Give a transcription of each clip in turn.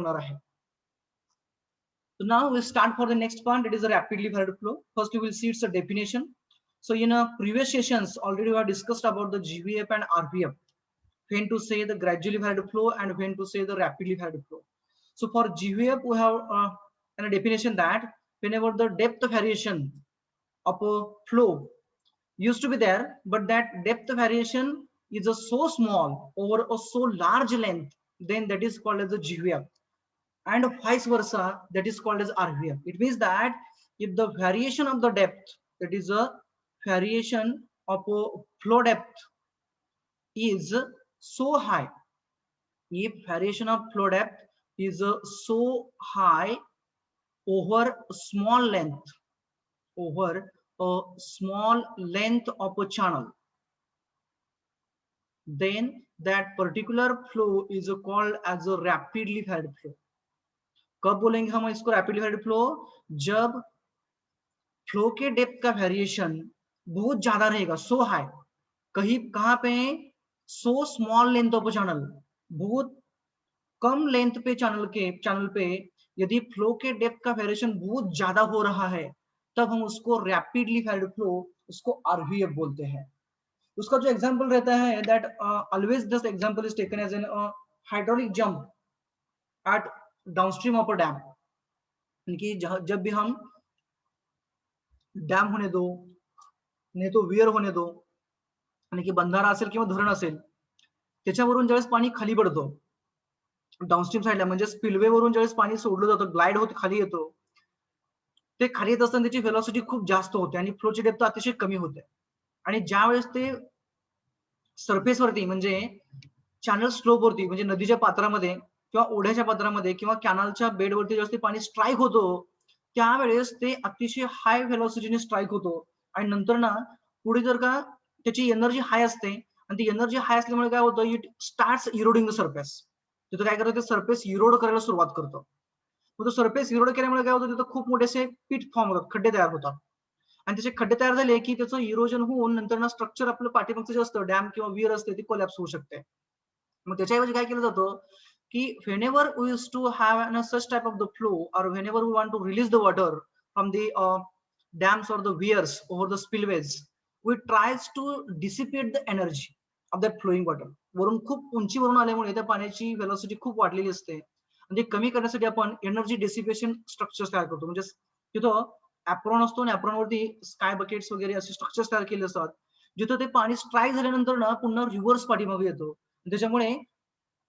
होणार आहे. So now we start for the next part. It is a rapidly varied flow. First you will see its a definition. So in previous sessions already we have discussed about the GVF and RVF, when to say the gradually varied flow and when to say the rapidly varied flow. So for GVF we have a definition that whenever the depth variation of a flow used to be there, but that depth variation is so small over a so large length, then that is called as the GVF, and vice versa, that is called as RVF. It means that if the variation of the depth, that is a variation of a flow depth is so high, if variation of flow depth is so high over small length, over a small length of a channel, then that particular flow is called as a rapidly varied flow. कब बोलेंगे हम इसको rapidly varied flow? जब flow के depth का variation बहुत ज्यादा रहेगा, सो हाई, कहीं कहां पे so small length of channel, बहुत कम लेंथ पे चैनल पे यदि फ्लो के डेप्थ का वेरिएशन बहुत ज्यादा हो रहा है, तब हम उसको रैपिडली वेरिड फ्लो, उसको आरवीएफ बोलते हैं. उसका जो एग्जांपल रहता है that always this example is taken as an hydraulic jump at downstream of a dam. कि जब भी हम डॅम होणे दो, नाही तो वियर होणे दो, आणि की बंधारा असेल किंवा धरण असेल, त्याच्यावरून ज्यावेळेस पाणी खाली पडतो डाउनस्ट्रीम साईडला, म्हणजे स्पिलवे वरून ज्यावेळेस पाणी सोडलं जातं, ग्लाइड होत खाली येतो, ते खाली येत असताना त्याची व्हेलॉसिटी खूप जास्त होते आणि फ्लोची डेप्थ अतिशय कमी होते. आणि ज्यावेळेस ते सरफेस वरती म्हणजे चॅनल स्लोप वरती, म्हणजे नदीच्या पात्रामध्ये किंवा ओढ्याच्या पात्रामध्ये किंवा कॅनलच्या बेडवरती ज्यावेळेस ते पाणी स्ट्राईक होतो, त्यावेळेस ते अतिशय हाय व्हेलॉसिटीने स्ट्राईक होतो. आणि नंतर ना पुढे जर का त्याची एनर्जी हाय असते, आणि ती एनर्जी हाय असल्यामुळे काय होतं, it starts eroding the surface. तिथं काय करतं, ते सरफेस इरोड करायला सुरुवात करतो. मग तो सरफेस इरोड केल्यामुळे काय होतं, तिथं खूप मोठे पीट फॉर्म होतात, खड्डे तयार होतात. आणि त्याचे खड्डे तयार झाले की त्याचं इरोजन होऊन नंतर ना स्ट्रक्चर आपलं पाठीमागचं जे असतं डॅम किंवा वियर असते ती कोलॅप्स होऊ शकते. मग त्याच्याऐवजी काय केलं जातं की whenever we used to have an such type of the flow, or whenever we want to release the water from the dams or the weirs over the spillways, we tries to dissipate the energy of that flowing water. वरून खूप उंचीवरून आल्यामुळे त्या पाण्याची velocity खूप वाढलेली असते, आणि ते कमी करण्यासाठी आपण एनर्जी डिसिपेशन स्ट्रक्चर्स तयार करतो. म्हणजे तिथं ऍप्रॉन असतो आणि ऍप्रॉनवरती स्काय बकेट्स वगैरे असे स्ट्रक्चर्स तयार केले असतात, जिथं ते पाणी स्ट्राईक झाल्यानंतर ना पुन्हा रिव्हर्स पाठीमागे येतो. त्याच्यामुळे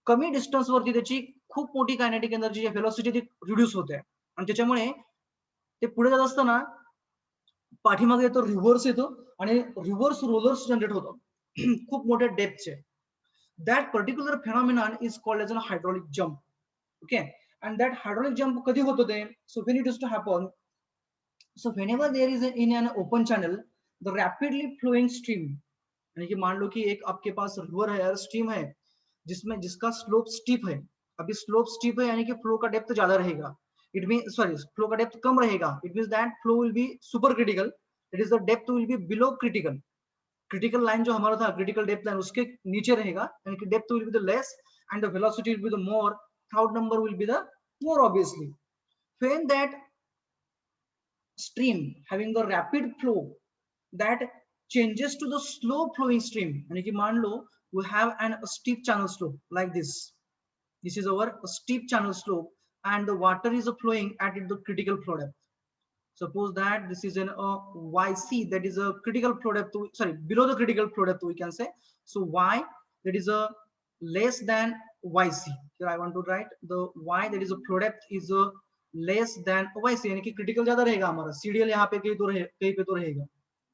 कमी डिस्टन्स वरती त्याची खूप मोठी कायनेटिक एनर्जी व्हेलॉसिटी ती रिड्यूस होते, आणि त्याच्यामुळे ते पुढे जात असताना पाठीमागे येतो, रिव्हर्स येतो, आणि रिव्हर्स रोलर्स जनरेट होतात खूप मोठ्या डेप्थचे. That particular phenomenon is called as a hydraulic jump. Okay, and that hydraulic jump कधी होतो ते, so when it is to happen, so whenever there is in an open channel the rapidly flowing stream, यानी कि मान लो कि एक आपके पास रिवर है, स्ट्रीम है, जिसमें जिसका स्लोप स्टीप है. अभी स्लोप स्टीप है यानी कि फ्लो का डेप्थ ज्यादा रहेगा, इट मीन सॉरी फ्लो का डेप्थ कम रहेगा, it means that flow will be super critical, it is the depth will be below critical. Critical line जो हमारा था, क्रिटिकल डेप्थ लाइन, उसके नीचे रहेगा, यानी कि depth will be the less and the velocity will be the more, crowd number will be the more obviously. When that stream having the rapid flow that changes to the slow flowing stream, यानी कि मान लो we have an steep channel slope like this. This is our steep channel slope, and the water is flowing at the critical flow depth. Suppose that this is an YC, that is a critical flow depth, sorry, below the critical flow depth we can say. So Y, that is a less than YC. Here I want to write the Y, that is a flow depth is a less than YC, यानी कि critical ज्यादा रहेगा हमारा, CDL यहाँ पे कहीं पे तो रहेगा,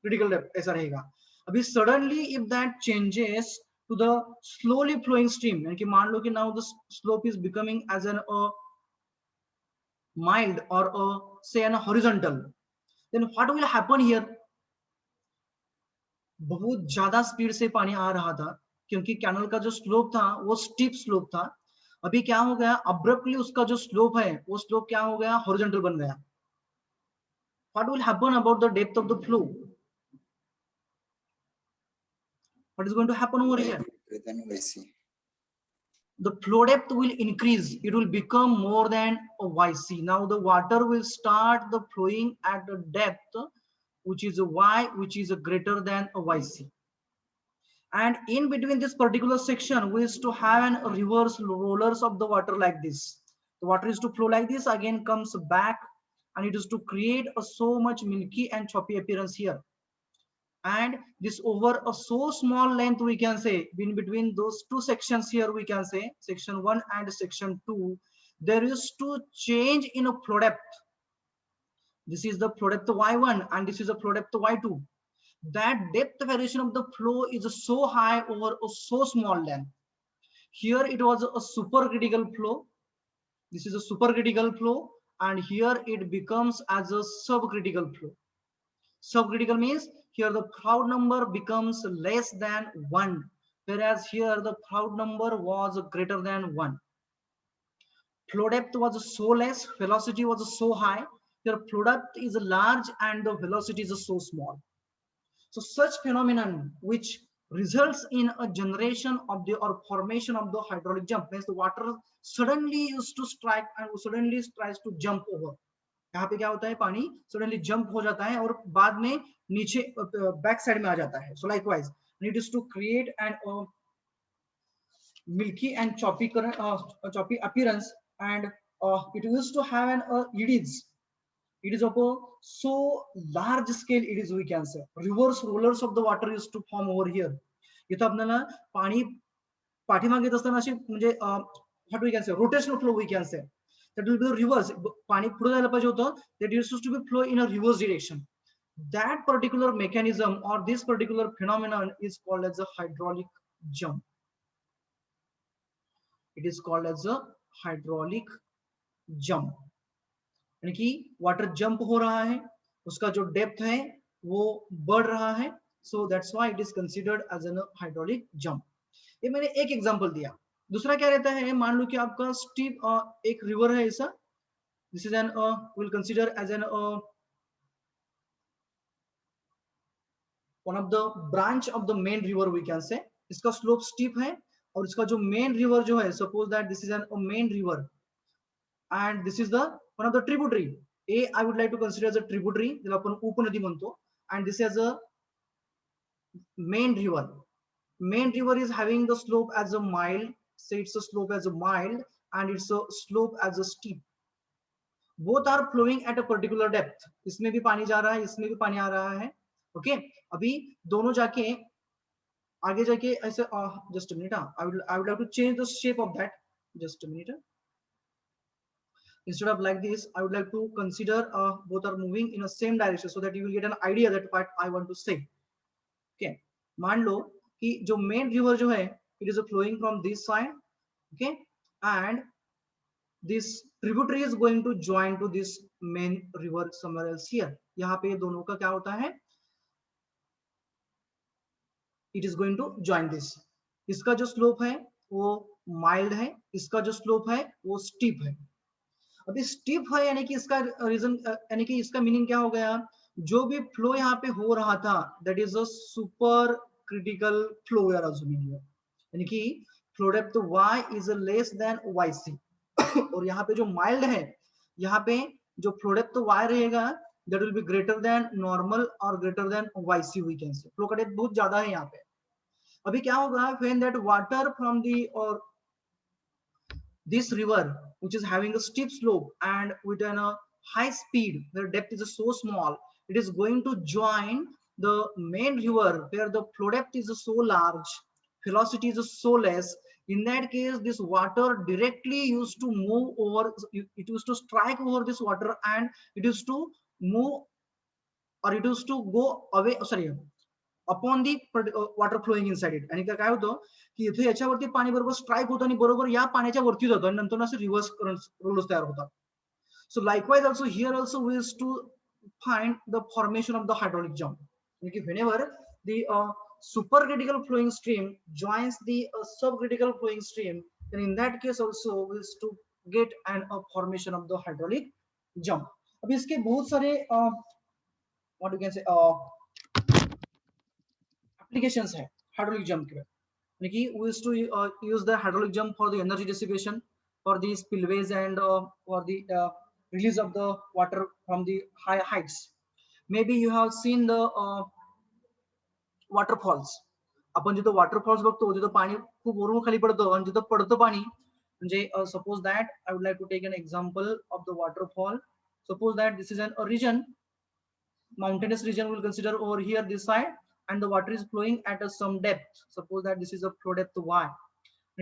क्रिटिकल डेप्थ ऐसा रहेगा. अभी suddenly if that changes to the slowly flowing stream, यानी कि मान लो कि now the slope is becoming as an mild or say an horizontal, then what will happen here, बहुत ज्यादा स्पीड से पानी आ रहा था क्योंकि कैनल का जो स्लोप था वो स्टीप स्लोप था. अभी क्या हो गया, अब्रप्टली उसका जो स्लोप है वो स्लोप क्या हो गया, हॉरिजॉन्टल बन गया. What will happen about the depth of the flow, what is going to happen over here, the flow depth will increase. It will become more than a yc. Now the water will start the flowing at a depth which is a y, which is a greater than a yc. And in between this particular section, we used to have an reverse rollers of the water like this. The water is to flow like this, again comes back, and it is to create a so much milky and choppy appearance here. And this over a so small length, we can say in between those two sections here, we can say section 1 and section 2, there is to change in a flow depth. This is the flow depth y1 and this is the flow depth y2. That depth variation of the flow is so high over a so small length. Here it was a supercritical flow. This is a supercritical flow, and here it becomes as a subcritical flow. Subcritical means here the Froude number becomes less than 1, whereas here the Froude number was greater than 1. Flow depth was so less, velocity was so high. Here flow depth is large and the velocity is so small. So such phenomenon which results in a generation of the or formation of the hydraulic jump, means the water suddenly used to strike and suddenly tries to jump over. यहाँ पे क्या होता है, पानी suddenly jump हो जाता है और बाद में नीचे बैक साइड में आ जाता है. So likewise, it is to create an milky and choppy appearance, and it used to have an eddies. It is of a so large scale, it is, we can say reverse rollers of the water used to form over here. इथं आपल्याला पाणी पाठीमागे येत असताना अशी म्हणजे what we can say rotational flow, we can say that will be the reverse. पाणी पुढे जायला पाहिजे होतं, that used to be flow in a reverse direction. That particular mechanism or this particular phenomenon is called as a hydraulic jump. It is called as a hydraulic jump. यानी कि water jump हो रहा है, उसका जो depth है वो बढ़ रहा है. So that's why it is considered as an hydraulic jump. ये मैंने एक एग्जांपल दिया. दूसरा क्या रहता है, मान लो कि आपका स्टीप एक रिवर है ऐसा. This is an will consider as an one of the branch of the main river, we can say. इसका स्लोप स्टीप है और इसका जो मेन रिवर जो है, suppose that this is N main river and this is the one of the tributary. I would like to consider as a tributary, ज्याला आपण उपनदी म्हणतो, and this is a main river. Main river is having the slope as a mild, say it's a slope as a mild and it's a slope as a steep. Both are flowing at a particular depth. इसमें भी पानी जा रहा है, इसमें भी पानी आ रहा है. Okay, अभी दोनों जाके आगे जाके ऐसे just a minute, I would like to change the shape of that. Just a minute. Instead of like this, I would like to consider both are moving in the same direction so that you will get an idea that what I want to say. Okay, मान लो कि जो main river जो है, it is flowing from this side. Okay, and this tributary is going to join to this main river somewhere else here. यहाँ पे दोनों का क्या होता है, it is going to join this. इसका जो slope है वो mild है, इसका जो slope है वो steep है. अभी स्टीप है यानी कि इसका रीजन यानी कि इसका मीनिंग क्या हो गया, जो भी फ्लो यहाँ पे हो रहा था that is a super critical flow यार यानी कि flow depth y is less than yc और यहाँ पे जो माइल्ड है, यहाँ पे जो फ्लो डेप्थ y रहेगा that will be greater than normal or greater than yc. We can say flow का डेप्थ बहुत ज्यादा है यहाँ पे. अभी क्या होगा, when that water from the और this river which is having a steep slope and with a high speed, where depth is so small, it is going to join the main river where the flow depth is so large, velocity is so less. In that case, this water directly used to move over, it used to strike over this water and it used to move or it used to go away, sorry, upon the water flowing inside it. आणि काय होतं की इथे याच्यावरती पाणी बरोबर strike होतं आणि बरोबर या पाण्याच्या वरती जातं आणि नंतर असे रिव्हर्स करंट रोलर्स तयार होतात. So likewise also here also we use to find the formation of the hydraulic jump. म्हणजे whenever the supercritical flowing stream joins the subcritical flowing stream, then in that case also we used to get an formation of the hydraulic jump. अब इसके बहुत सारे what you can say applications है hydraulic jump के. Nikki, we used to use the hydraulic jump for the energy dissipation, for the spillways, and for the release of the water from the high heights. Maybe you have seen the waterfalls. आपण जिथं waterfalls बघतो तिथं पाणी खूप वरून खाली पडतं आणि जिथं पडतं पाणी म्हणजे suppose that I would like to take an example of the waterfall. Suppose that this is a region, mountainous region we'll consider over here this side, and the water is flowing at some depth. Suppose that this is a flow depth y.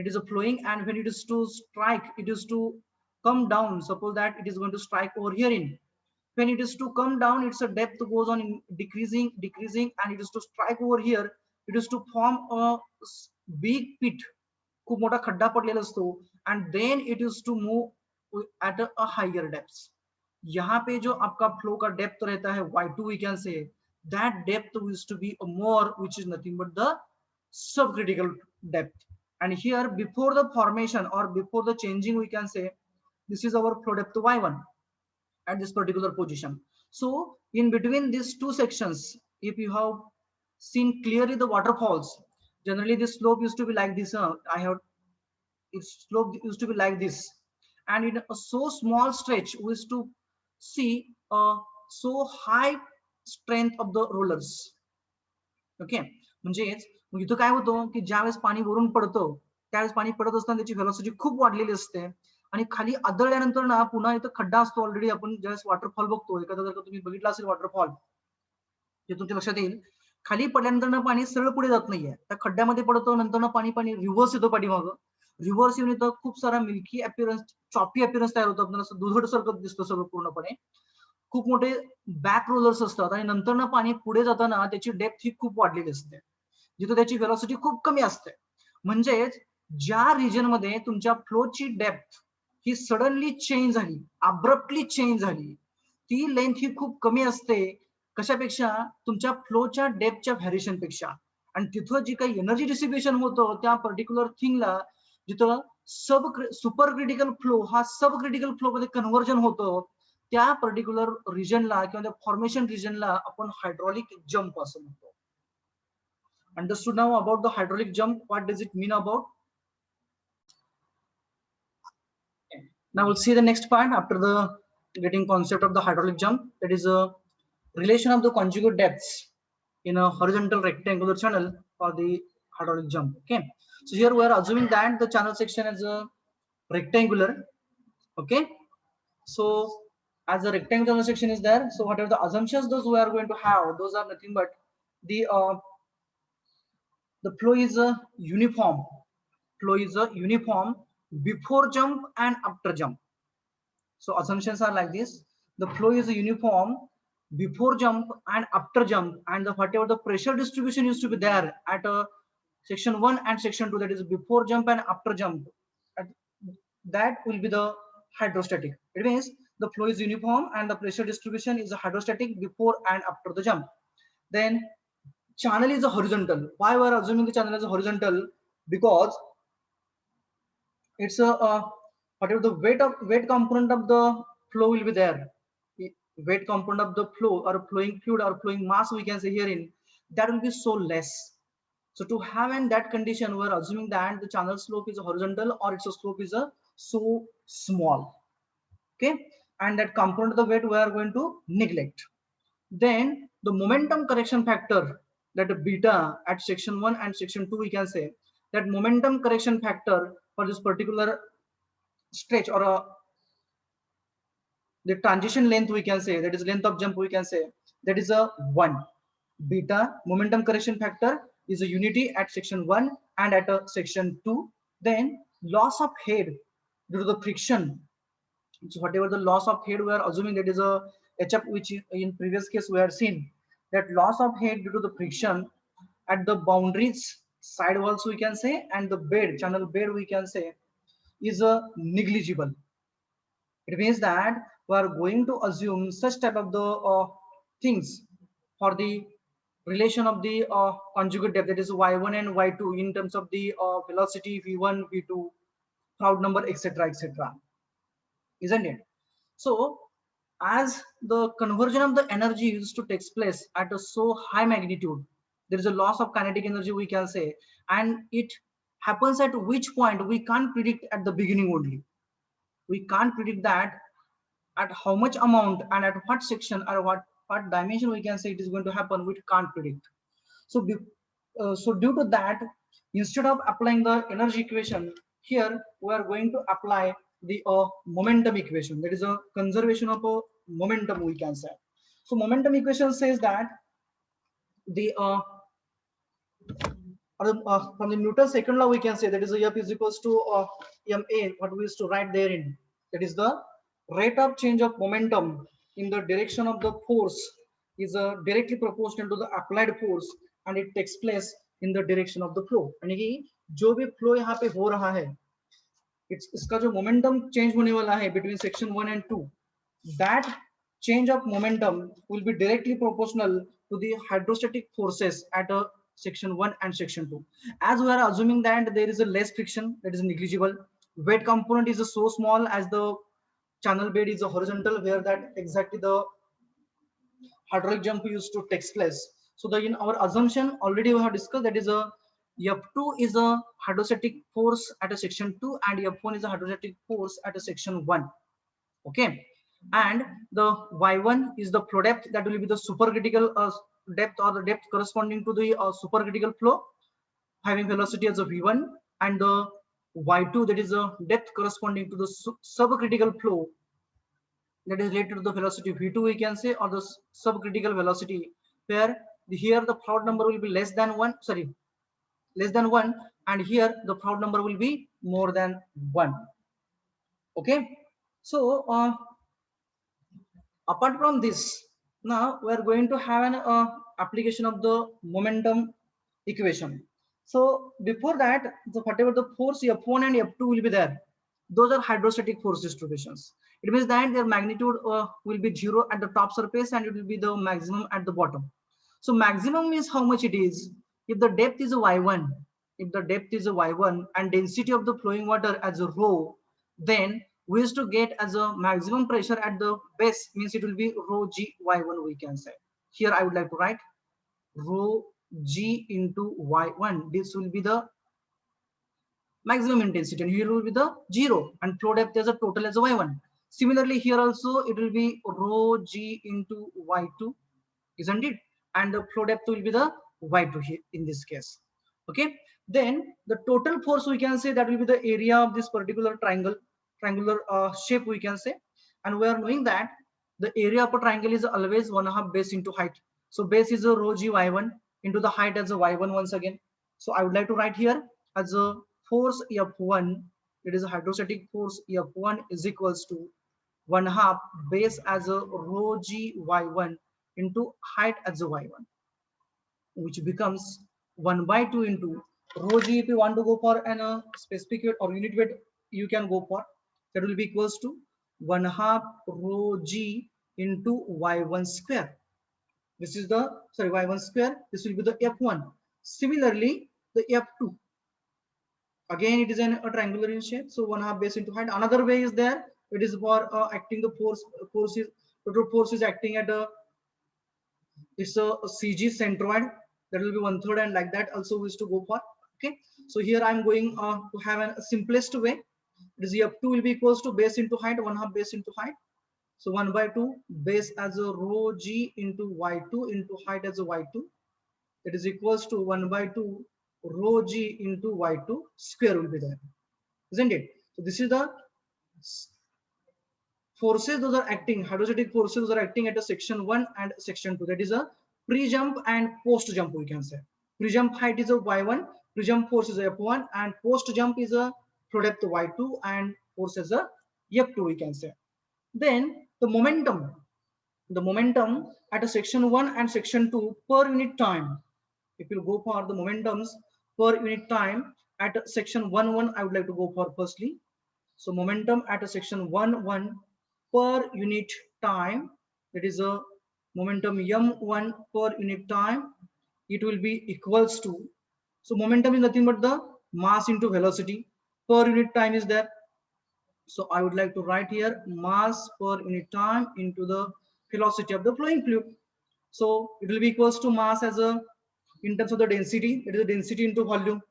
It is a flowing, and when it is to strike, it is to come down. Suppose that it is going to strike over here in. When it is to come down, its a depth goes on decreasing, decreasing, and it is to strike over here. It is to form a big pit, खूप मोठा खड्डा पडलेला असतो, and then it is to move at a higher depths. यहाँ पे जो आपका flow का डेप्थ रहता है y2 we can say that depth used to be a more, which is nothing but the subcritical depth. And here before the formation or before the changing we can say this is our flow depth y1 at this particular position. So in between these two sections, if you have seen clearly the waterfalls, generally this slope used to be like this. Its slope used to be like this, and in a so small stretch we used to see a so high strength of the rollers. Okay, म्हणजेच इथं काय होतं की ज्यावेळेस पाणी वरून पडतं त्यावेळेस पाणी पडत असताना त्याची व्हेलॉसिटी खूप वाढलेली असते आणि खाली आदळल्यानंतर ना पुन्हा इथं खड्डा असतो. ऑलरेडी आपण ज्यावेळेस वॉटरफॉल बघतो, एखादा जर का तुम्ही बघितला असेल वॉटरफॉल, ते तुमच्या लक्षात येईल खाली पडल्यानंतर ना पाणी सरळ पुढे जात नाहीये, त्या खड्ड्यामध्ये पडतं, नंतर ना पाणी पाणी रिव्हर्स येतो पाठीमागं. रिव्हर्स येऊन इथं खूप सारा मिल्की अपीअरन्स, चॉपी अपीअरन्स तयार होतं, आपल्याला असं दुधट सारखं दिसतं सगळं पूर्णपणे. खूप मोठे बॅक रोलर्स असतात आणि नंतर ना पाणी पुढे जाताना त्याची डेप्थ ही खूप वाढलेली असते, जिथं त्याची व्हेलॉसिटी खूप कमी असते. म्हणजेच ज्या रिजन मध्ये तुमच्या फ्लोची डेप्थ ही सडनली चेंज झाली, अब्रप्टली चेंज झाली, ती लेंथ ही खूप कमी असते. कशापेक्षा? तुमच्या फ्लोच्या डेप्थच्या व्हॅरिएशन पेक्षा. आणि तिथं जी काही एनर्जी डिसिपेशन होतं त्या पर्टिक्युलर थिंगला, जिथं सुपर क्रिटिकल फ्लो हा सब क्रिटिकल फ्लो मध्ये कन्व्हर्जन होतं, त्या पर्टिक्युलर रिजनला किंवा त्या फॉर्मेशन रिजनला आपण हायड्रॉलिक जम्प असं म्हणतो. Understood now about the hydraulic jump? What does it mean about? Okay. Now we'll see the next part after the getting concept of the hydraulic jump. That is a relation of the conjugate depths in a horizontal rectangular channel for the hydraulic jump. Okay. So here we are assuming that the channel section is a rectangular. Okay. So as a rectangular section is there, so whatever the assumptions those we are going to have, those are nothing but the flow is a uniform. Flow is a uniform before jump and after jump. So assumptions are like this: the flow is a uniform before jump and after jump, and the whatever the pressure distribution used to be there at section 1 and section 2, that is before jump and after jump, that will be the hydrostatic. It means the flow is uniform and the pressure distribution is hydrostatic before and after the jump. Then channel is a horizontal. Why we are assuming the channel is a horizontal? Because it's a whatever the weight component of the flow will be there. Weight component of the flow or flowing fluid or flowing mass we can say herein, that will be so less. So to have in that condition, we are assuming that the channel slope is a horizontal or its slope is a so small. Okay, and that component of the weight we are going to neglect. Then the momentum correction factor, that beta at section 1 and section 2, we can say that momentum correction factor for this particular stretch or the transition length we can say, that is length of jump we can say, that is a 1. Beta momentum correction factor is a unity at section 1 and at section 2. Then loss of head due to the friction. So whatever the loss of head we are assuming, that is a HF, which in previous case we have seen that loss of head due to the friction at the boundaries, side walls we can say, and the bed, channel bed we can say, is a negligible. It means that we are going to assume such type of the things for the relation of the conjugate depth, that is y1 and y2 in terms of the velocity v1, v2, Froude number, etc., etc. Isn't it? So as the conversion of the energy used to take place at a so high magnitude, there is a loss of kinetic energy we can say, and it happens at which point we can't predict at the beginning only. We can't predict that at how much amount and at what section or what dimension we can say it is going to happen, we can't predict. So so due to that, instead of applying the energy equation, here we are going to apply the momentum equation. That is a conservation of a momentum, we can say. So momentum equation says that the from the Newton's second law we can say that is F is equals to ma, what we used to write therein. That is the rate of change of momentum in the direction of the force is directly proportional to the applied force and it takes place in the direction of the flow. यानी कि जो भी flow यहाँ पे हो रहा है, इसका जो momentum change होने वाला है between section 1 and 2, that change of momentum will be directly proportional to the hydrostatic forces at a section 1 and section 2. As we are assuming that there is a less friction, that is negligible, weight component is so small as the channel bed is a horizontal where that exactly the hydraulic jump used to take place. So the in our assumption already we have discussed that is a F2 is a hydrostatic force at a section 2 and F1 is a hydrostatic force at a section 1. Okay, and the y1 is the flow depth, that will be the supercritical depth or the depth corresponding to the supercritical flow having velocity as a v1, and the y2 that is a depth corresponding to the subcritical flow that is related to the velocity v2 we can say, or the subcritical velocity where here the Froude number will be less than 1, sorry, less than 1, and here the Froude number will be more than 1. Okay, so apart from this, now we are going to have an application of the momentum equation. So before that, whatever the force F1 and F2 will be there, those are hydrostatic force distributions. It means that their magnitude will be 0 at the top surface and it will be the maximum at the bottom. So maximum means how much it is. If the depth is a y1, if the depth is a y1 and density of the flowing water as a rho, then we used to get as a maximum pressure at the base, means it will be rho g y1 we can say. Here I would like to write rho g into y1. This will be the maximum intensity and here will be the 0 and flow depth as a total as a y1. Similarly here also it will be rho g into y2, isn't it? And the flow depth will be the y2 here in this case. Okay, then the total force we can say that will be the area of this particular triangular shape we can say, and we are knowing that the area of a triangle is always 1/2 base into height. So base is a rho g y1 into the height as a y1 once again. So I would like to write here as a force F1, it is a hydrostatic force F1 is equals to 1/2 base as a rho g y1 into height as a y1, which becomes 1/2 into rho g. If you want to go for an specific weight or unit weight, you can go for that will be equals to 1/2 rho g into y1 square. This is the y1 square. This will be the F1. Similarly, the F2. Again, it is a triangular in shape. So 1/2 base into height. Another way is there. It is for acting the force. Total force is acting at a it's a CG centroid, that will be 1/3 and like that also we used to go for. Okay, so here I'm going to have a simplest way. It is F2 will be equals to base into height, 1/2 base into height. So 1/2 base as a rho g into y2 into height as a y2. That is equals to 1/2 rho g into y2 square will be there, isn't it? So this is the forces those are acting, hydrostatic forces are acting at a section 1 and section 2. That is a pre-jump and post-jump we can say. Pre-jump height is a y1, pre-jump force is a f1, and post-jump is a flow depth y2 and force is a f2 we can say. Then the momentum at a section 1 and section 2 per unit time. If you go for the momentums per unit time at section 1 I would like to go for firstly. So momentum at a section 1 per unit time, that is a momentum m1 per unit time, it will be equals to, so momentum is nothing but the mass into velocity, per unit time is there. So I would like to write here mass per unit time into the velocity of the flowing fluid. So it will be equals to mass as a in terms of the density, it is the density into volume.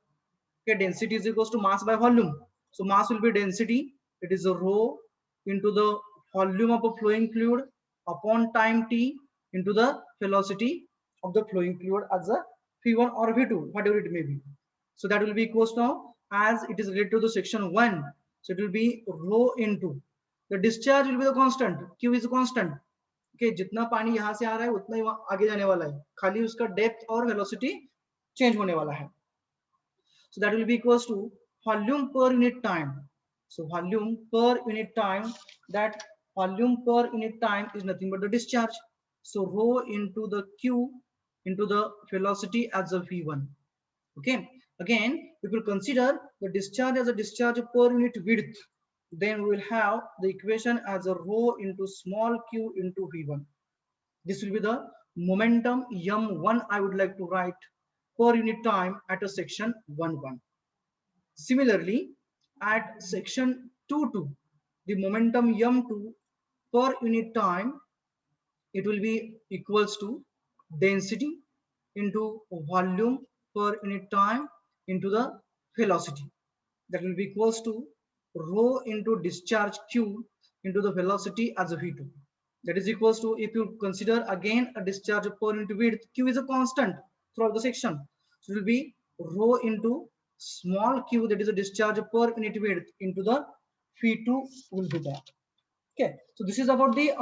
Okay, density is equals to mass by volume. So mass will be density. It is a rho into the volume of a flowing fluid upon time t into the velocity of the flowing fluid as a v1 or v2, whatever it may be. So that will be equals now, as it is related to the section 1. So it will be rho into the discharge will be the constant. Q is a constant. Okay, जितना पानी यहाँ से आ रहा है उतना ही आगे जाने वाला है, खाली उसका डेप्थ और वेलोसिटी चेंज होने वाला है. So that will be equals to volume per unit time. So volume per unit time, that volume per unit time is nothing but the discharge. So rho into the Q into the velocity as a V1. Okay. Again, if we consider the discharge as a discharge per unit width, then we will have the equation as a rho into small q into V1. This will be the momentum m1 I would like to write per unit time at a section 1-1. Similarly, at section 2-2, the momentum m2 per unit time, it will be equals to density into volume per unit time into the velocity. That will be equals to rho into discharge q into the velocity as a v2. That is equals to, if you consider again a discharge per unit width, q is a constant throughout the section. So it will be rho into small q, that is a discharge per unit width into the v2 will be there. Okay, so this is about the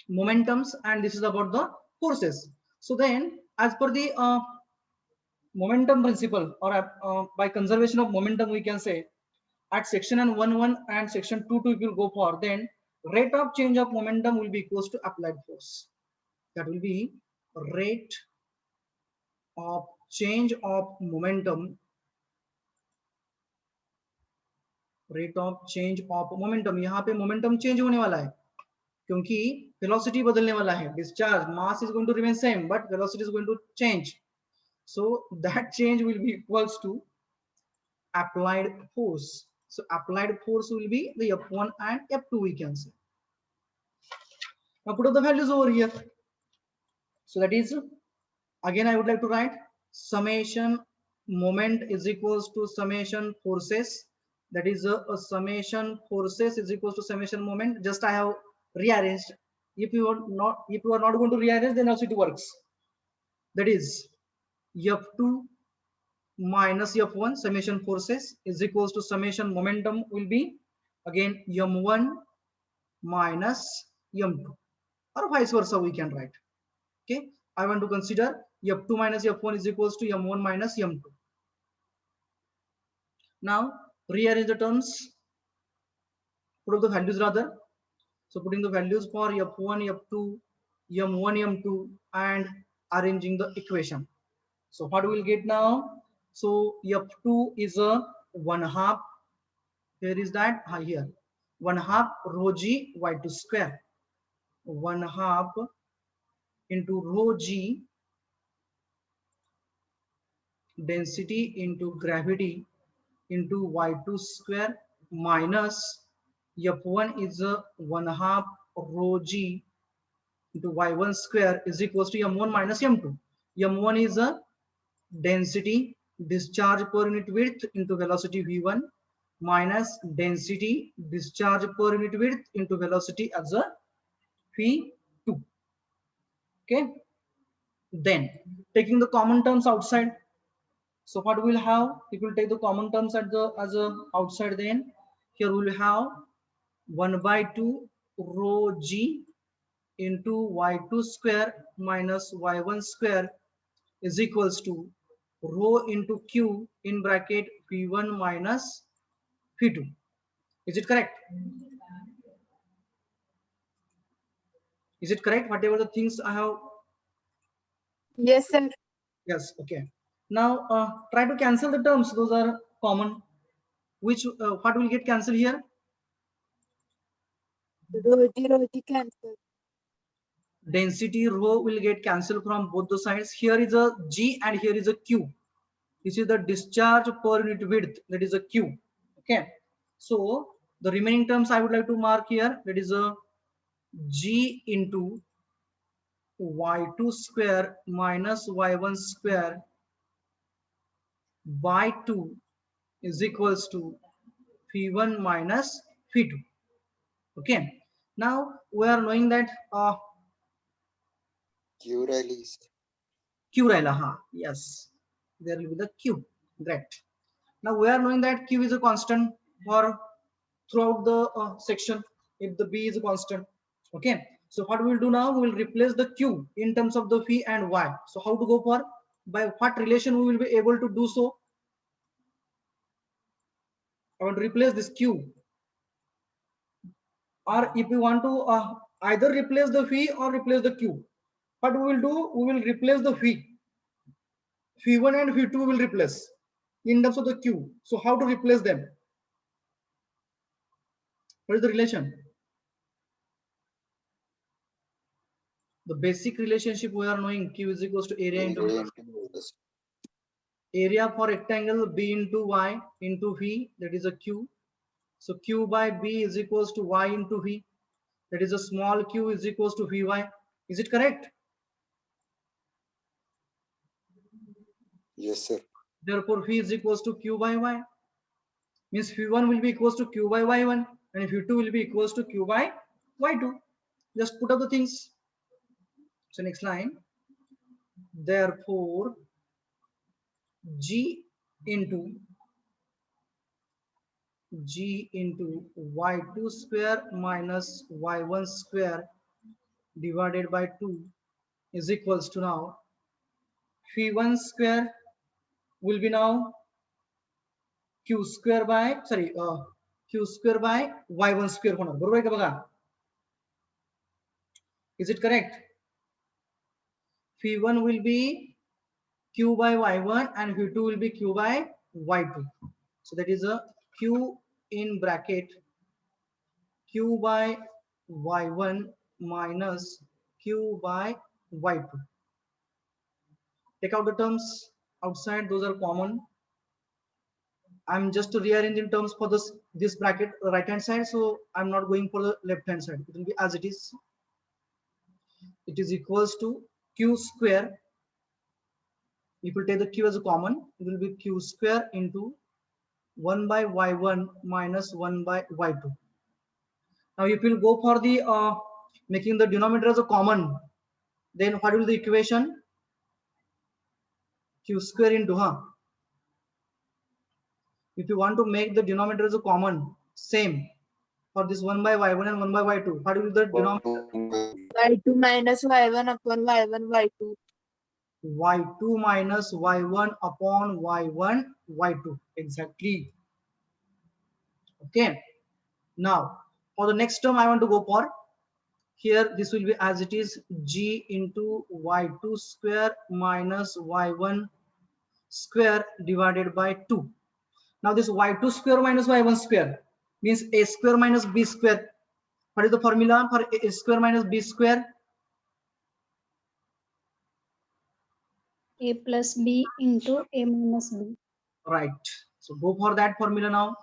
momentums and this is about the forces. So then, as per the momentum principle, or by conservation of momentum, we can say at section 1-1 and section 2-2 if you go for, then rate of change of momentum will be equals to applied force. That will be rate of change of momentum, rate of change of momentum. यहाँ पे momentum change होने वाला है क्योंकि velocity बदलने वाला है. Discharge mass is going to remain same, but velocity is going to change. So that change will be equals to applied force. So applied force will be the F1 and F2 we can say. Now put up the values over here. So that is, again I would like to write summation moment is equals to summation forces. That is a summation forces is equals to summation moment. Just I have rearranged. If you are not going to rearrange, then also it works. That is F2 minus F1 summation forces is equals to summation momentum will be again M1 minus M2, or vice versa we can write. Okay, I want to consider F2 minus F1 is equals to M1 minus M2. Now rearrange the terms, put up the values rather. So putting the values for F1, F2, M1, M2 and arranging the equation. So what we will get now? So F2 is a 1/2. Here is that here 1/2 rho g y2 square, 1/2 into rho g density into gravity into y2 square minus F1 is a 1/2 rho g into y1 square is equals to m1 minus m2. M1 is a density discharge per unit width into velocity v1 minus density discharge per unit width into velocity as a v2. Okay, then taking the common terms outside. So what we'll have, if we'll take the common terms at the as a outside, then here we'll have 1/2 rho g into y2 square minus y1 square is equals to rho into q in bracket v1 minus v2. Is it correct? Is it correct? Whatever the things I have. Yes, sir. Yes. Okay. Now try to cancel the terms. Those are common. Which what will get cancelled here? Rho G cancel. Density rho will get cancelled from both the sides. Here is a g and here is a q. This is the discharge per unit width. That is a q. Okay. So the remaining terms I would like to mark here. That is a g into y2 square minus y1 square by 2 is equals to phi1 minus phi2. Okay. Now we are knowing that Q release. Q राहिला ha. Yes, there will be the Q. Great. Now we are knowing that Q is a constant for throughout the section if the B is a constant. Okay. So what we will do now, we will replace the Q in terms of the phi and Y. So how to go for, by what relation we will be able to do so? I want to replace this Q, or if we want to either replace the phi or replace the Q, what we will do, we will replace the phi1 and phi2 will replace in terms of the Q. So how to replace them? What is the relation? The basic relationship we are knowing, Q is equals to area into Area into velocity. area for rectangle B into Y into V, that is a Q. So Q by B is equals to Y into V, that is a small q is equals to Vy. Is it correct? Yes, sir. Therefore V is equals to Q by Y. Means V1 will be equals to Q by Y1 and V2 will be equals to Q by Y2. Just put up the things. So next line. Therefore G into Y2 square minus Y1 square divided by 2 is equals to now phi1 square will be now q square by q square by y1 square होणार बरोबर आहे का बघा. Is it correct? phi1 will be q by y1 and phi2 will be q by y2. So that is a q in bracket q by y1 minus q by y2. Take out the terms outside, those are common. I'm just rearranging terms for this bracket right hand side, so I'm not going for the left hand side. It will be as it is. It is equals to q square. If you take the q as a common, it will be q square into 1 by y1 minus 1 by y2. Now if you go for the making the denominator as a common, then what will the equation? Q square into if you want to make the denominator as a common, same for this 1 by y1 and 1 by y2, what will the denominator? y2 minus y1 upon y1 y2. y2 minus y1 upon y1 y2. Exactly. Okay. Now for the next term I want to go for, here this will be as it is, g into y2 square minus y1 square divided by 2. Now this y2 square minus y1 square means a square minus b square. What is the formula for a square minus b square? A plus B into A minus B. Right. So go for that formula now,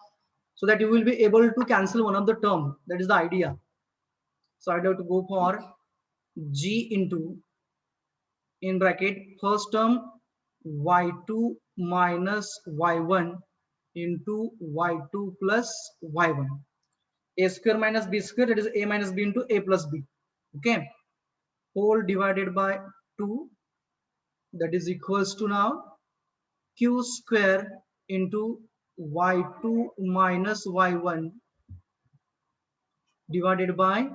so that you will be able to cancel one of the term. That is the idea. So I have to go for g into, in bracket, first term y2 minus y1 into y2 plus y1. A square minus b square, that is a minus b into a plus b. Okay. Whole divided by 2, that is equals to now q square into y2 minus y1 divided by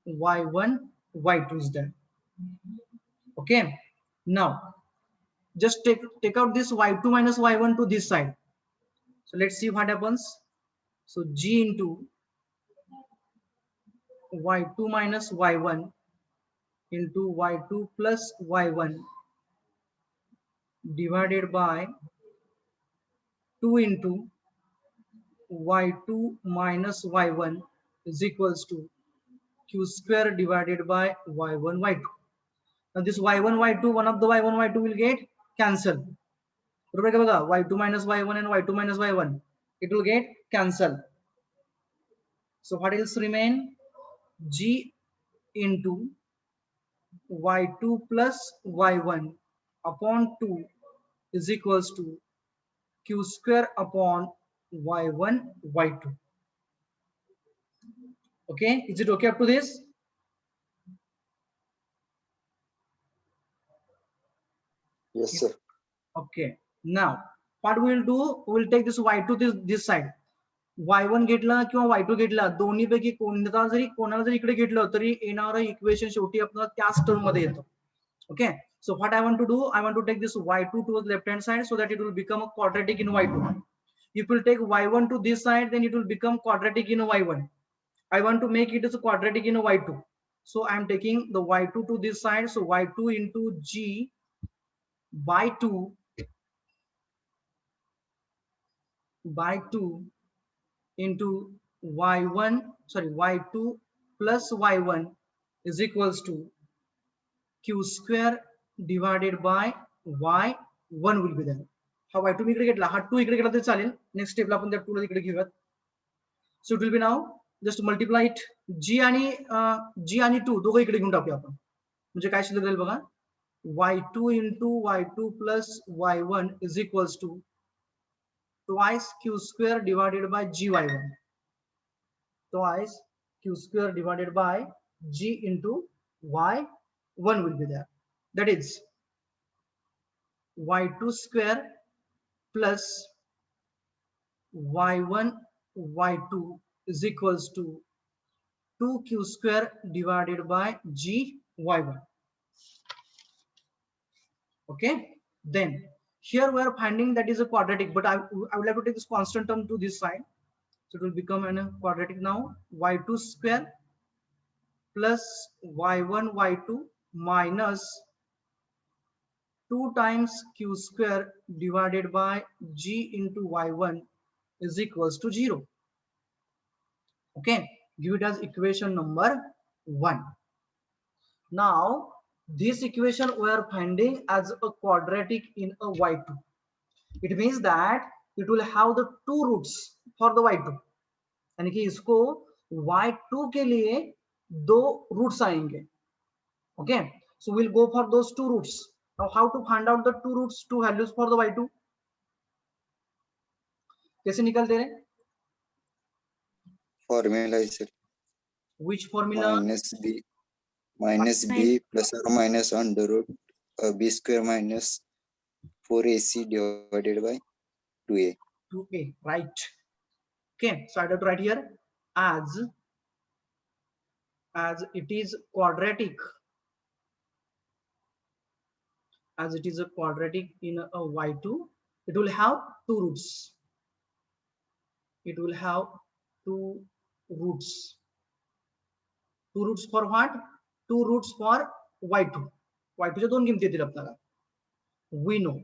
y1 y2 is done. Okay. Now just take out this y2 minus y1 to this side. So let's see what happens. So g into y2 minus y1 into y2 plus y1 divided by 2 into y2 minus y1 is equals to q square divided by y1 y2. Now this y1 y2, one of the y1 y2 will get cancelled. y2 minus y1 and y2 minus y1, it will get cancelled. So what else remain? G into y2 plus y1 upon 2 is equals to q square upon y1 y2. Okay, is it okay up to this? Yes, sir. Okay, now what we will do, we will take this y2 this side. y1 घेतला किंवा y2 घेतला, दोन्ही पैकी कोणता जरी कोणाला जरी इकडे घेतलं तरी येणारं इक्वेशन शेवटी आपल्याला त्याच टर्म मध्ये येतं. Okay, so what I want to do, I want to take this y2 towards left hand side so that it will become a quadratic in y2. If you take y1 to this side, then it will become quadratic in y1. I want to make it as a quadratic in y2. So I am taking the y2 to this side. So y2 into g by 2 into y1, sorry, y2 plus y1 is equals to q square divided by y1 will be there. हा y2 मी इकडे घेतला, हा 2 इकडे गेला तरी चालेल. Next स्टेपला आपण त्या 2 ला इकडे घेऊयात. So it will be now just multiply it, g आणि 2 दोघं इकडे घेऊन टाकूया आपण. म्हणजे काय शिल्लक राहील बघा, y2 into y2 plus y1 is equals to twice q square divided by gy1. Twice q square divided by g into y1 will be there. That is y2 square plus y1 y2 is equals to 2q square divided by g y1. Okay, then here we are finding that is a quadratic, but I would like to take this constant term to this side, so it will become a quadratic now. Y2 square plus y1 y2 minus 2 times q square divided by g into y1 is equals to 0. Okay, give it as equation number 1. Now this equation we are finding as a quadratic in a y2. It means that it will have the two roots for the y2, यानी कि इसको y2 के लिए दो roots आएंगे. Okay, so we'll go for those two roots. Now how to find out the two roots, two values for the y2? कैसे निकलते हैं? Formula is sir. Which formula? minus b plus or minus under root b square minus 4ac divided by 2a. 2a, right? Okay, so I have to write here as it is quadratic, as it is a quadratic in a y2, it will have two roots. It will have two roots. Two roots for what? Two roots for y2. y2 च्या दोन किमती येतील आपल्याला. We know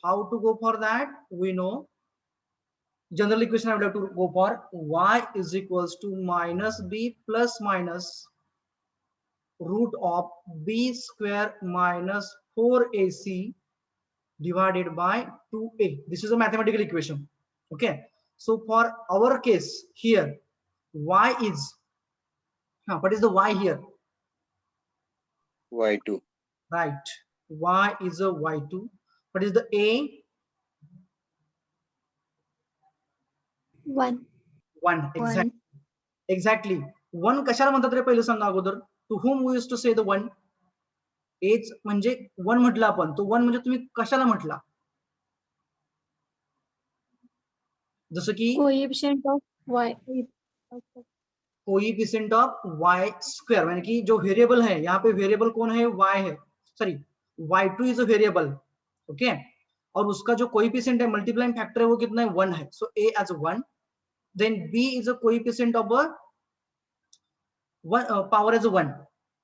how to go for that. We know general equation I would have to go for y is equals to minus b plus minus root of b square minus 4ac divided by 2a. This is a mathematical equation. Okay, so for our case here, y is, what is the y here? y2. Right, y is a y2. What is the a? 1. 1. Exactly. 1 कशाला म्हणतात रे पहिलं सांगा अगोदर. To whom we used to say the 1? H म्हणजे 1 म्हटलं आपण. तो 1 म्हणजे तुम्ही कशाला म्हटला? जसं की coefficient of y. Coefficient of y square, यानी कि जो वेरिएबल है, यहाँ पे वेरिएबल कौन है? y है. Sorry, y2 is a variable. Okay, और उसका जो कोएफिशिएंट है, मल्टीप्लाइंग फैक्टर है, वो कितना है? 1 है. So a as 1. Then b is a coefficient of power as 1.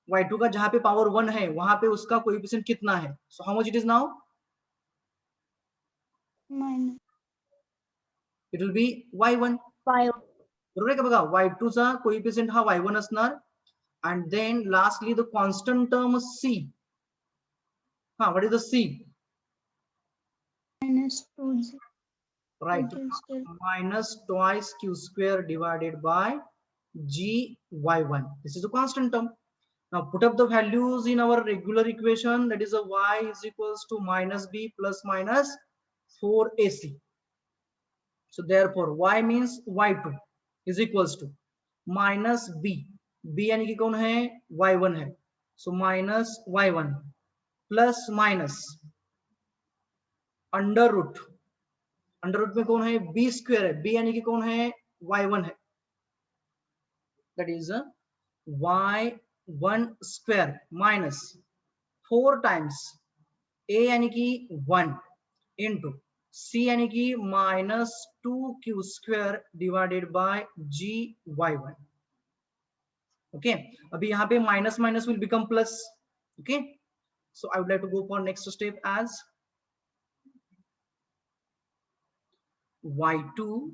y2 का जहां पे पावर 1 है वहां पे उसका कोएफिशिएंट कितना है? So how much it is now? minus it will be y1. 5. बरोबर आहे का? बघा, y2 चा कोएफिशिएंट हा y1 असणार. and then lastly the constant term c. what is the c? minus 2 Right, minus twice q square divided by g y1. This is a constant term. Now put up the values in our regular equation, that is a y is equals to minus b plus minus 4ac. So therefore y means y2 is equals to minus b. b यानी कि कौन है, y1 है. So minus y1 plus minus under root में कौन है, b square है. b यानी कि कौन है, y1 है. That is y1 square minus 4 times a यानी कि 1 into c यानी कि minus 2q square divided by gy1. Okay, अभी यहाँ पे minus minus will become plus. Okay, so I would like to go for next step as y2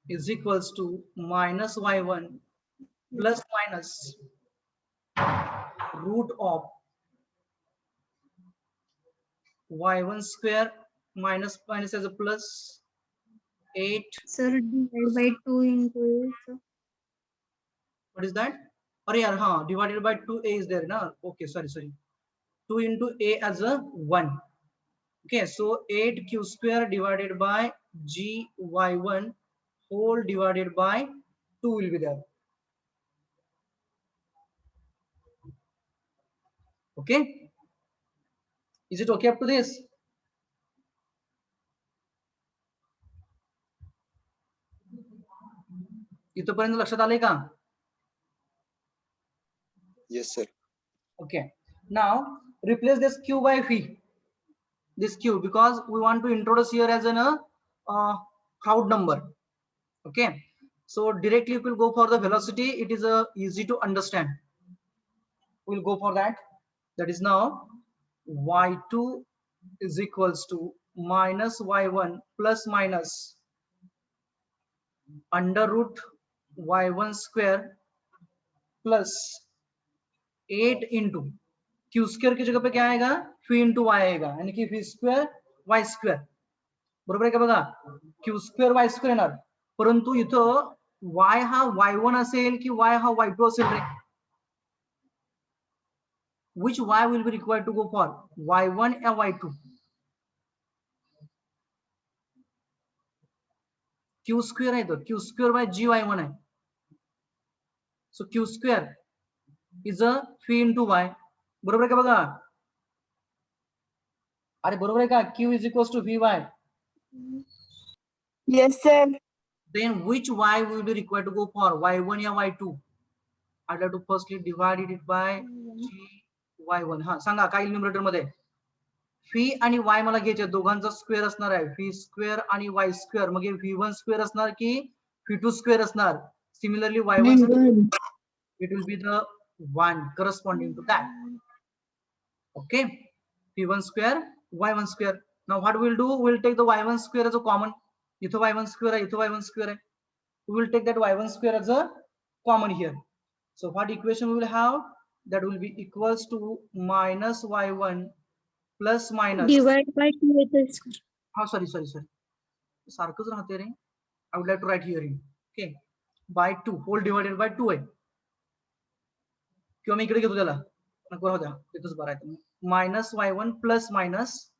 is equals to minus y1 plus minus root of y1 square minus minus as a plus 8. Sir, divide by 2 into 8. What is that? अरे यार हाँ, divided by 2a is there ना. Okay, sorry 2 into a as a 1. Okay, so 8q square divided by gy1 whole divided by 2 will be there. Okay, is it okay up to this? इथपर्यंत लक्षात आले का? Yes, sir. Okay, now replace this q by phi, this q, because we want to introduce here as an crowd number. Okay, so directly we'll go for the velocity. It is easy to understand. We'll go for that. That is now y2 is equals to minus y1 plus minus under root y1 square plus 8 into q square की जगह पे क्या आएगा, phi into y आएगा, यानी कि phi square y square. बरोबर आहे का बघा, q स्क्वेअर y स्क्वेअर येणार, परंतु इथं y हा y1 असेल की y हा y2 असेल रे. Which y will be required to go for, y1 or y2? q square आहे, तो q स्क्वेअर by gy1 आहे. So q square is a phi into y. बरोबर आहे का बघा, अरे बरोबर आहे का, q is equals to vy. Yes, sir. Then which y will be required to go for, y1 or y2? I'd have to firstly divide it by y1. हा सांगा काय न्यूमरेटर मध्ये, phi आणि y मला घ्यायचे, दोघांचा स्क्वेअर असणार आहे, phi square आणि y स्क्वेअर, मग v1 स्क्वेअर असणार की v2 स्क्वेअर असणार. Similarly y1 V1. it will be the 1 corresponding to that. Okay, v1 square y1 square. Now what we'll do, we'll take the y1 square as a common. इथं y1 square आहे, इथं y1 square आहे. We will take that y1 square as a common here. So what equation we will have, that will be equals to minus y1 plus minus, Divide by 2 येते sir. हाँ sorry सारखंच राहते रे. I would like to write here in, okay, by 2 whole divided by 2 आहे, किंवा मी इकडे घेतो त्याला, नको राहू द्या, तिथंच भरायचं. minus y1 plus minus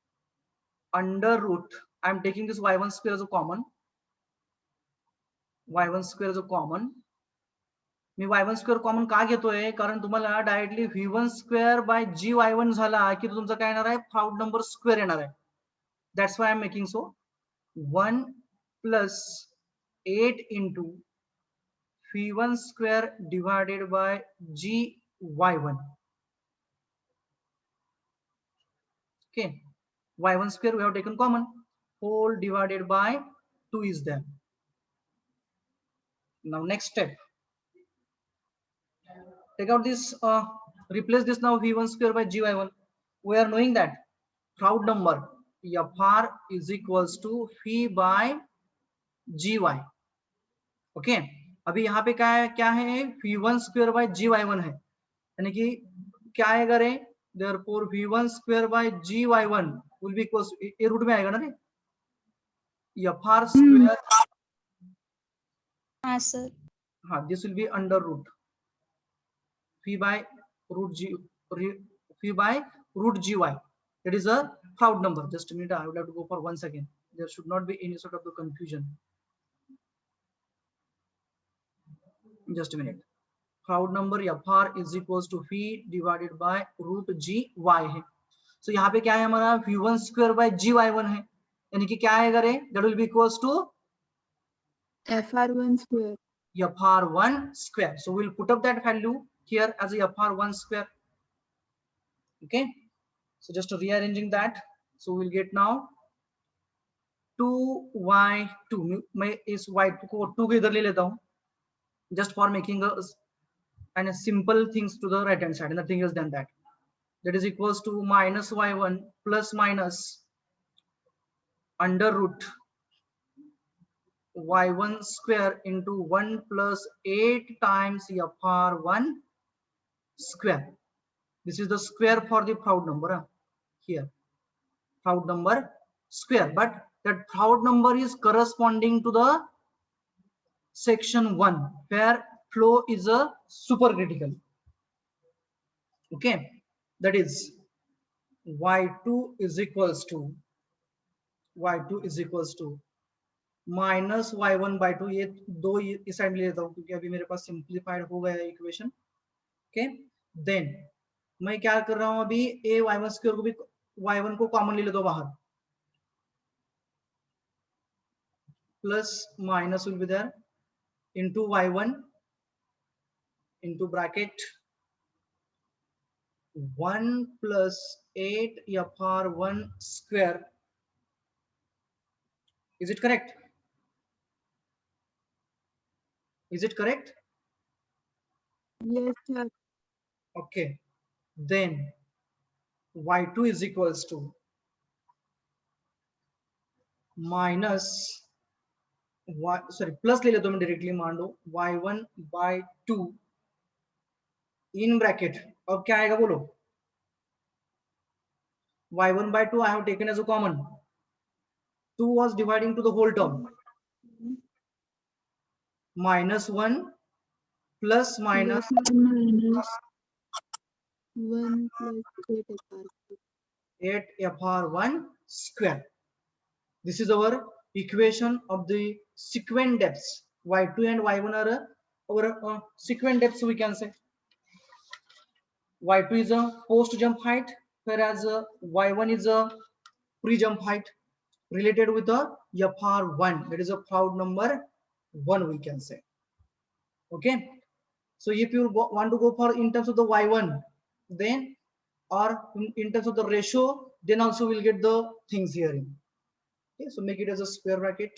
under root, I am taking this y1 square as a common, y1 square as a common. Me y1 square common का घेतोय, कारण तुम्हाला directly v1 square by gy1 झाला की तुमचा काय येणार आहे, प्राउड नंबर स्क्वेअर येणार आहे. That's why I am making so 1 plus 8 into v1 square divided by gy1. Okay, y1 square we have taken common, whole divided by 2 is there. Now next step, take out this, replace this now v1 square by gy1. We are knowing that crowd number fr is equals to phi by gy. Okay, अभी यहाँ पे क्या है v1 square by gy1 है, यानी कि क्या आएगा रे, therefore v1 square by gy1 will be equals, ये रूट में आएगा ना रे, fr square, हाँ sir. हाँ, this will be under root phi by root gy. It is a crowd number. Just a minute, I would have to go for 1 second. There should not be any sort of the confusion. Just a minute. Proud number FR is equals to V divided by root GY है. So यहाँ पे क्या है हमारा V1 square by GY1 है, यानी कि क्या है अगर that will be equals to FR1 square. FR1 square. So we'll put up that value here as a FR1 square. Okay. So just rearranging that. So we'll get now 2y2. मैं इस y2 को 2 के इधर ले लेता हूँ, just for making a simple things to the right hand side, and nothing else than that. That is equals to minus y1 plus minus under root y1 square into 1 plus 8 times FR1 square. This is the square for the proud number here. Proud number square, but that proud number is corresponding to the section 1 where flow is a supercritical. Okay, that is y2 is equals to minus y1 by 2. ये दो इस side ले लेता हूँ क्योंकि अभी मेरे पास simplified हो गया है इक्वेशन. ओके, देन मैं क्या कर रहा हूँ अभी, a y1 स्क्वायर को भी y1 को कॉमन ले लेता हूँ बाहर, plus minus will be there into y1 into bracket 1 plus 8 FR1 square. Is it correct? Is it correct? Yes, sir. Okay, then y2 is equals to minus y, sorry, plus ले लेता हूँ मैं directly, मान लो y1 by 2 in bracket. अब क्या आएगा बोलो, y1 by 2 I have taken as a common. 2 was dividing to the whole term. Minus 1 plus minus Plus minus 1 plus 8 FR. 8 FR1 square. This is our equation of the sequent depths. Y2 and Y1 are our sequent depths, we can say. Y2 is a post jump height, whereas Y1 is a pre jump height related with the FR1. That is a proud number 1, we can say. Okay. So if you want to go for in terms of the Y1, then or in terms of the ratio, then also we'll get the things here. Okay, so make it as a square bracket.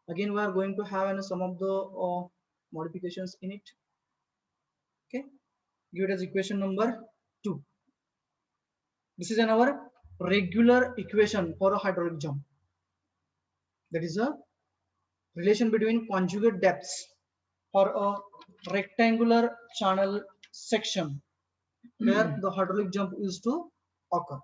Again, we are going to have some of the modifications in it. Okay, give it as equation number 2. This is our regular equation for a hydraulic jump. That is a relation between conjugate depths for a rectangular channel section where the hydraulic jump is to occur.